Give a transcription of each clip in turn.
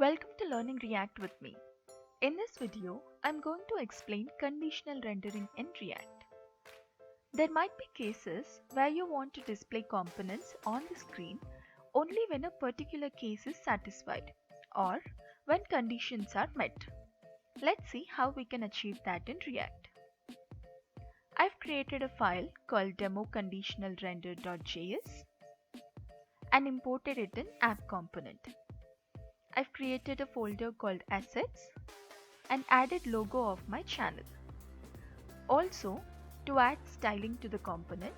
Welcome to Learning React with me. In this video, I'm going to explain conditional rendering in React. There might be cases where you want to display components on the screen only when a particular case is satisfied or when conditions are met. Let's see how we can achieve that in React. I've created a file called democonditionalrender.js and imported it in app component. I've created a folder called assets and added logo of my channel. Also, to add styling to the component,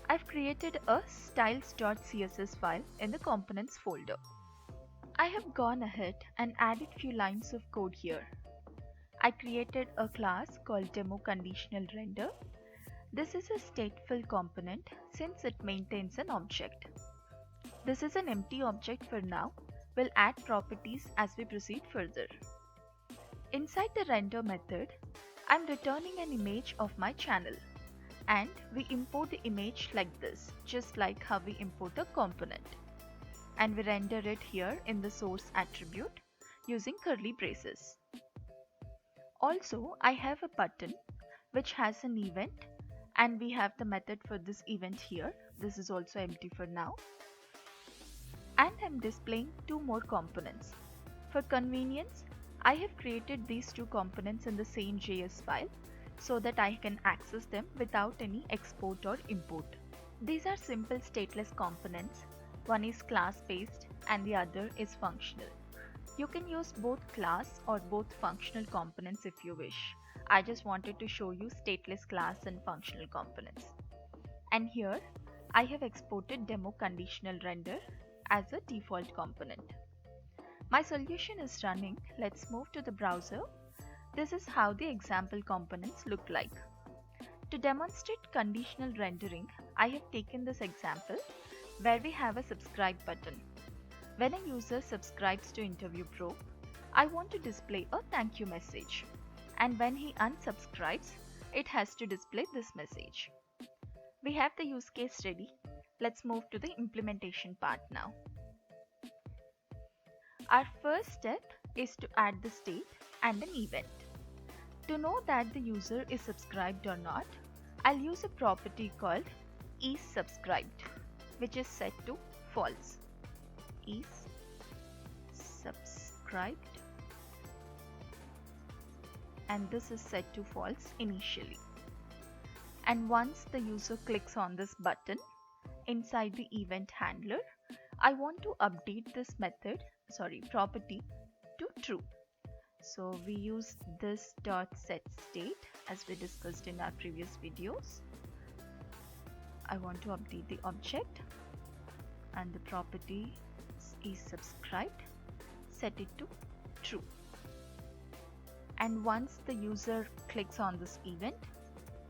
I've created a styles.css file in the components folder. I have gone ahead and added few lines of code here. I created a class called democonditionalrender. This is a stateful component since it maintains an object. This is an empty object for now. We'll add properties as we proceed further. Inside the render method, I'm returning an image of my channel and we import the image like this, just like how we import a component. And we render it here in the source attribute using curly braces. Also, I have a button which has an event and we have the method for this event here. This is also empty for now. And I'm displaying two more components. For convenience, I have created these two components in the same JS file so that I can access them without any export or import. These are simple stateless components. One is class-based and the other is functional. You can use both class or both functional components if you wish. I just wanted to show you stateless class and functional components. And here I have exported demo conditional render as a default component. My solution is running. Let's move to the browser. This is how the example components look like. To demonstrate conditional rendering, I have taken this example where we have a subscribe button. When a user subscribes to Interview Pro, I want to display a thank you message. And when he unsubscribes, it has to display this message. We have the use case ready. Let's move to the implementation part now. Our first step is to add the state and an event. To know that the user is subscribed or not, I'll use a property called isSubscribed, which is set to false. isSubscribed, and this is set to false initially. And once the user clicks on this button inside the event handler, I want to update this property to true. So we use this .set state as we discussed in our previous videos. I want to update the object and the property is subscribed. Set it to true. And once the user clicks on this event,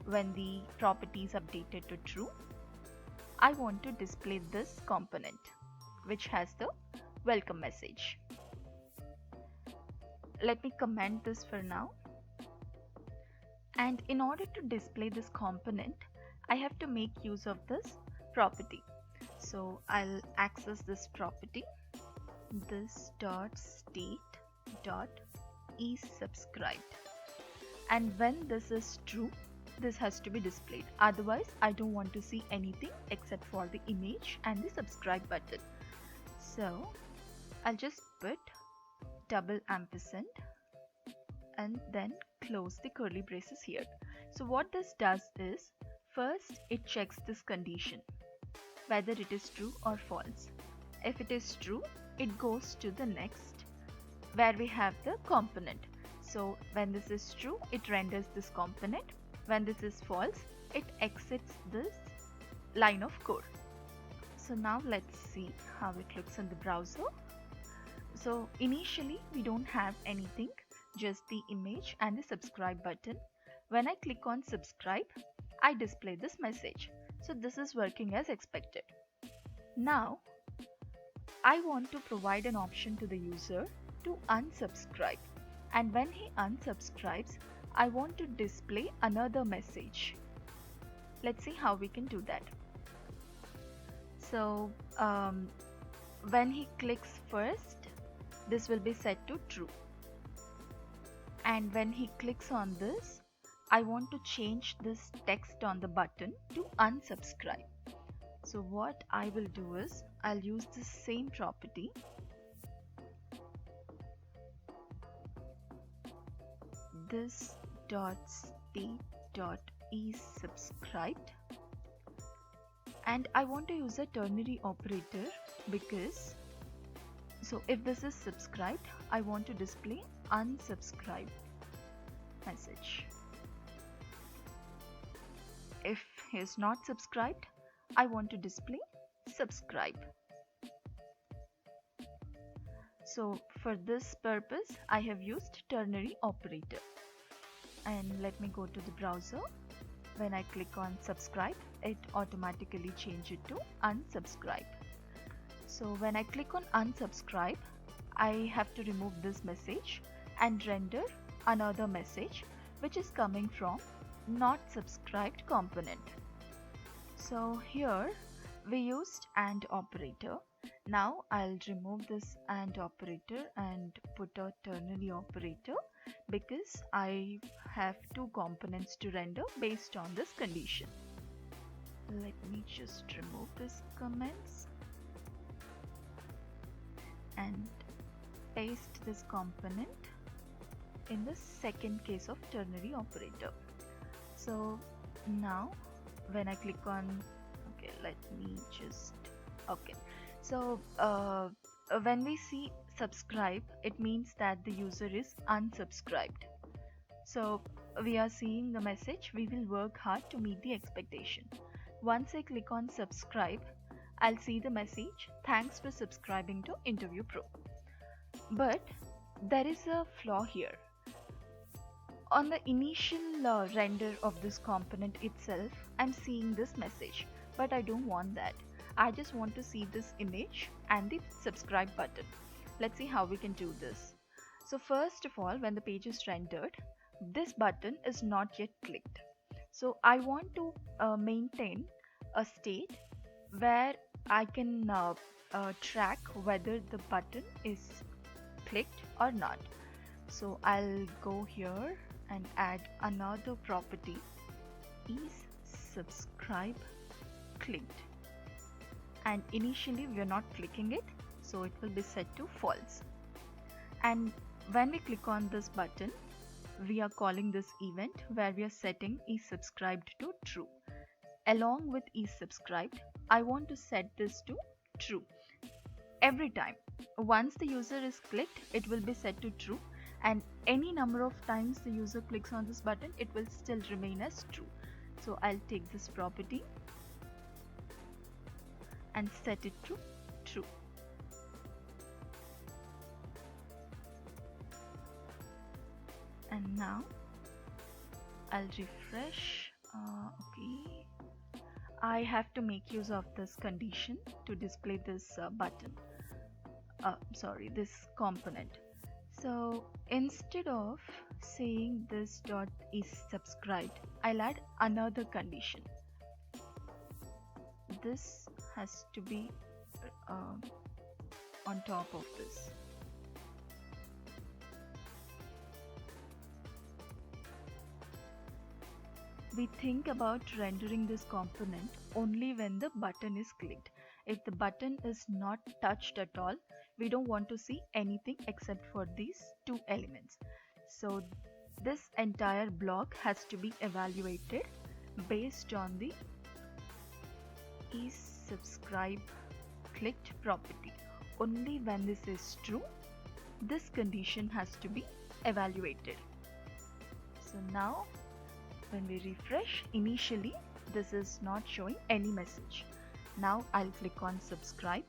when the property is updated to true, I want to display this component which has the welcome message. Let me comment this for now. And in order to display this component, I have to make use of this property. So I'll access this property, this .state.isSubscribed. And when this is true, this has to be displayed. Otherwise, I don't want to see anything except for the image and the subscribe button. So I'll just put double ampersand and then close the curly braces here. So what this does is, first it checks this condition, whether it is true or false. If it is true, it goes to the next where we have the component. So when this is true, it renders this component. When this is false, it exits this line of code. So now let's see how it looks in the browser. So initially we don't have anything, just the image and the subscribe button. When I click on subscribe, I display this message. So this is working as expected. Now I want to provide an option to the user to unsubscribe. And when he unsubscribes, I want to display another message. Let's see how we can do that. So when he clicks first, this will be set to true. And when he clicks on this, I want to change this text on the button to unsubscribe. So what I will do is I'll use the same property, this dot state dot is subscribed, and I want to use a ternary operator because if this is subscribed, I want to display unsubscribe message. If he is not subscribed, I want to display subscribe. So for this purpose, I have used ternary operator. And let me go to the browser. When I click on subscribe, it automatically changes it to unsubscribe. So when I click on unsubscribe, I have to remove this message and render another message which is coming from not subscribed component. So here we used AND operator. Now I'll remove this AND operator and put a ternary operator because I have two components to render based on this condition. Let me just remove these comments and paste this component in the second case of ternary operator. So now when I click on, when we see subscribe, it means that the user is unsubscribed. So we are seeing the message, we will work hard to meet the expectation. Once I click on subscribe, I'll see the message, thanks for subscribing to Interview Pro. But there is a flaw here. On the initial render of this component itself, I'm seeing this message, but I don't want that. I just want to see this image and the subscribe button. Let's see how we can do this. So first of all, when the page is rendered, this button is not yet clicked. So I want to maintain a state where I can track whether the button is clicked or not. So I'll go here and add another property, is subscribe clicked, and initially we are not clicking it, so it will be set to false. And when we click on this button, we are calling this event where we are setting is subscribed to true. Along with is subscribed, I want to set this to true. Every time once the user is clicked, it will be set to true, and any number of times the user clicks on this button, it will still remain as true. So I'll take this property and set it to true. And now I'll refresh. Okay, I have to make use of this condition to display this this component. So instead of saying this dot is subscribed, I'll add another condition. This has to be on top of this. We think about rendering this component only when the button is clicked. If the button is not touched at all, we don't want to see anything except for these two elements. So this entire block has to be evaluated based on the is subscribe clicked property. Only when this is true, this condition has to be evaluated. So now when we refresh, initially this is not showing any message. Now I'll click on subscribe.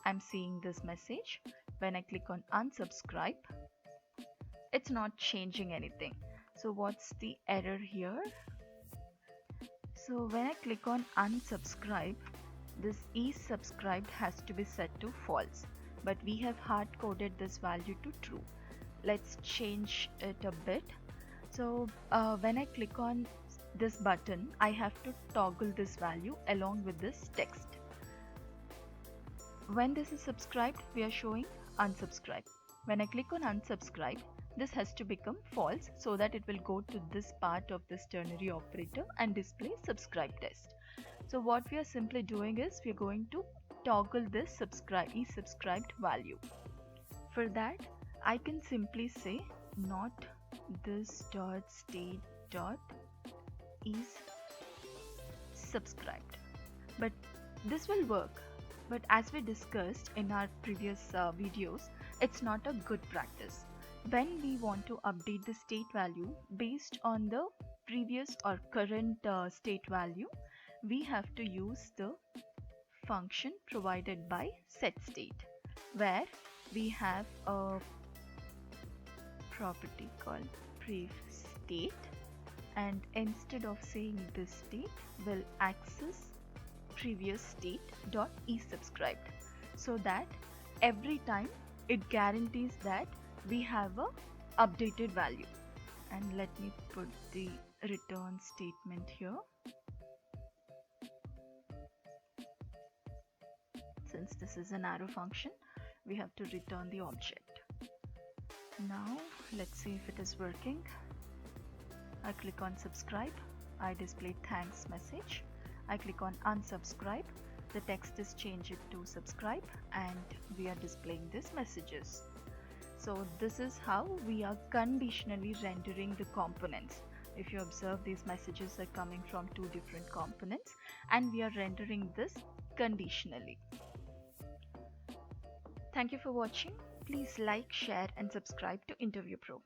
I'm seeing this message. When I click on unsubscribe, it's not changing anything. So what's the error here? So when I click on unsubscribe, this is subscribed has to be set to false, but we have hard coded this value to true. Let's change it a bit. So when I click on this button, I have to toggle this value along with this text. When this is subscribed, we are showing unsubscribe. When I click on unsubscribe, this has to become false so that it will go to this part of this ternary operator and display subscribe test. So what we are simply doing is we are going to toggle this subscribed value. For that, I can simply say not this dot state dot is subscribed. But this will work. But as we discussed in our previous videos, it's not a good practice. When we want to update the state value based on the previous or current state value, we have to use the function provided by setState, where we have a property called prefState, and instead of saying this state, we'll access previous state dot eSubscribed, so that every time it guarantees that we have a updated value. And let me put the return statement here. Since this is an arrow function, we have to return the object. Now let's see if it is working. I click on subscribe, I display thanks message. I click on unsubscribe, the text is changed to subscribe, and we are displaying these messages. So this is how we are conditionally rendering the components. If you observe, these messages are coming from two different components and we are rendering this conditionally. Thank you for watching. Please like, share and subscribe to Interview Pro.